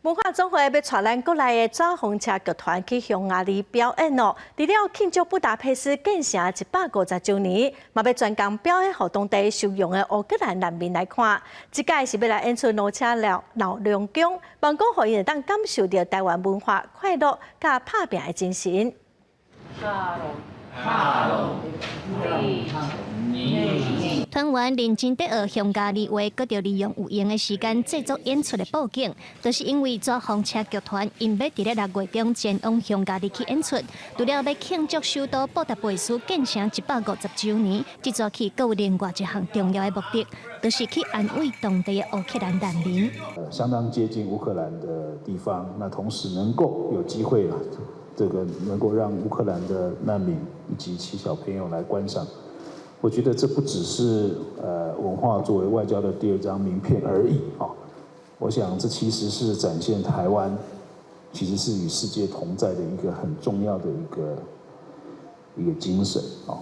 文化总会要带咱国内的纸风车剧团去匈牙利表演哦。除了庆祝布达佩斯建成150周年，嘛要专工表演给当地受用的乌克兰难民来看。这届是要来演出老车老龙宫，望讲互因会当感受到台湾文化快乐甲打拼的精神。团员认真地学匈牙利话，搁着利用有用的时间制作演出的布景，就是因为纸风车剧团因要伫咧6月中前往匈牙利去演出，除了要庆祝首都布达佩斯建成150周年，这座戏搁有另外一项重要的目的，就是去安慰当地的乌克兰难民。相当接近乌克兰的地方，那同时能够有机会能够让乌克兰的难民以及其小朋友来观赏。我觉得这不只是文化作为外交的第2张名片而已啊！我想这其实是展现台湾其实是与世界同在的一个很重要的一个精神啊。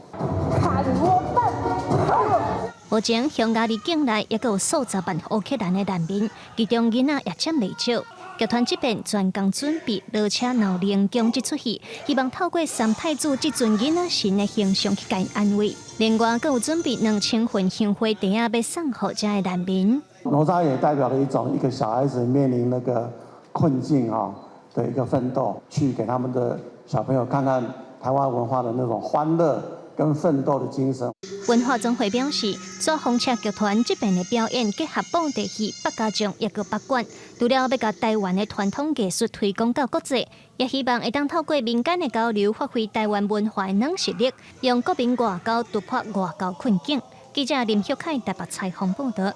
目前匈牙利境内也有数十万乌克兰的难民，其中囡仔也占不少。剧团这边专工准备老车闹灵宫这出戏，希望透过三太子这尊囡仔神的形象去给安慰。另外，更有准备2000份香灰袋要送给这些难民。哪吒也代表了一个小孩子面临那个困境的一个奋斗，去给他们的小朋友看看台湾文化的那种欢乐跟奋斗的精神。文化总会表示，纸风车剧团这边的表演结合本地戏、百家将也个北管，除了要把台湾的传统艺术推广到国际，也希望会当透过民间的交流，发挥台湾文化的软实力，用国民外交突破外交困境。记者林秀凯台北采访报道。